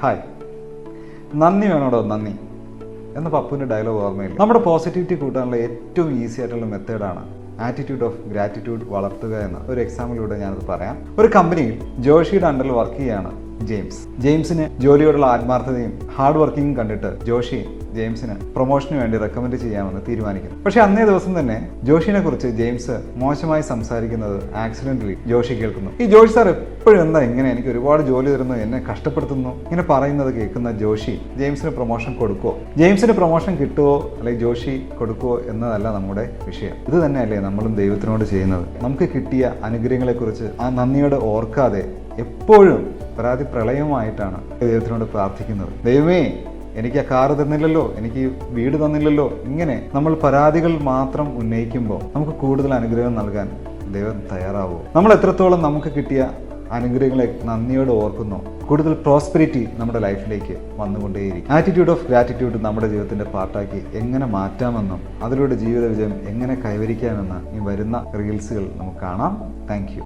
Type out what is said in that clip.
Hi, നന്ദി വേണോടോ നന്ദി എന്ന പപ്പുവിൻ്റെ ഡയലോഗ് ഓർമ്മയില്ല. നമ്മുടെ പോസിറ്റിവിറ്റി കൂട്ടാനുള്ള ഏറ്റവും ഈസി ആയിട്ടുള്ള മെത്തേഡാണ് ആറ്റിറ്റ്യൂഡ് ഓഫ് ഗ്രാറ്റിറ്റ്യൂഡ് വളർത്തുക എന്ന ഒരു എക്സാമ്പിളിലൂടെ ഞാനത് പറയാം. ഒരു കമ്പനിയിൽ ജോഷിയുടെ അണ്ടറിൽ വർക്ക് ചെയ്യുകയാണ് ജെയിംസിന് ജോലിയോടുള്ള ആത്മാർത്ഥതയും ഹാർഡ് വർക്കിങ്ങും കണ്ടിട്ട് ജോഷി ജെയിംസിന് പ്രൊമോഷന് വേണ്ടി റെക്കമെൻഡ് ചെയ്യാമെന്ന് തീരുമാനിക്കുന്നു. പക്ഷേ അന്നേ ദിവസം തന്നെ ജോഷിനെ കുറിച്ച് ജെയിംസ് മോശമായി സംസാരിക്കുന്നത് ആക്സിഡന്റലി ജോഷി കേൾക്കുന്നു. ഈ ജോഷി സാർ എപ്പോഴും എന്താ ഇങ്ങനെ, എനിക്ക് ഒരുപാട് ജോലി തരുന്നു, എന്നെ കഷ്ടപ്പെടുത്തുന്നു, ഇങ്ങനെ പറയുന്നത് കേൾക്കുന്ന ജോഷി ജെയിംസിന് പ്രൊമോഷൻ കൊടുക്കുമോ, ജെയിംസിന് പ്രൊമോഷൻ കിട്ടുമോ അല്ലെങ്കിൽ ജോഷി കൊടുക്കുമോ എന്നതല്ല നമ്മുടെ വിഷയം. ഇത് തന്നെയല്ലേ നമ്മളും ദൈവത്തിനോട് ചെയ്യുന്നത്. നമുക്ക് കിട്ടിയ അനുഗ്രഹങ്ങളെക്കുറിച്ച് ആ നന്ദിയോടെ ഓർക്കാതെ എപ്പോഴും പരാതി പ്രളയമായിട്ടാണ് ദൈവത്തിനോട് പ്രാർത്ഥിക്കുന്നത്. ദൈവമേ, എനിക്ക് ആ കാറ് തന്നില്ലല്ലോ, എനിക്ക് വീട് തന്നില്ലല്ലോ. ഇങ്ങനെ നമ്മൾ പരാതികൾ മാത്രം ഉന്നയിക്കുമ്പോൾ നമുക്ക് കൂടുതൽ അനുഗ്രഹം നൽകാൻ ദൈവം തയ്യാറാവുമോ? നമ്മൾ എത്രത്തോളം നമുക്ക് കിട്ടിയ അനുഗ്രഹങ്ങളെ നന്ദിയോടെ ഓർക്കുന്നോ, കൂടുതൽ പ്രോസ്പെരിറ്റി നമ്മുടെ ലൈഫിലേക്ക് വന്നുകൊണ്ടേയിരിക്കും. ആറ്റിറ്റ്യൂഡ് ഓഫ് ഗ്രാറ്റിറ്റ്യൂഡ് നമ്മുടെ ജീവിതത്തിന്റെ പാർട്ടാക്കി എങ്ങനെ മാറ്റാമെന്നും അതിലൂടെ ജീവിത വിജയം എങ്ങനെ കൈവരിക്കാമെന്ന് ഈ വരുന്ന റീൽസുകൾ നമുക്ക് കാണാം. Thank you.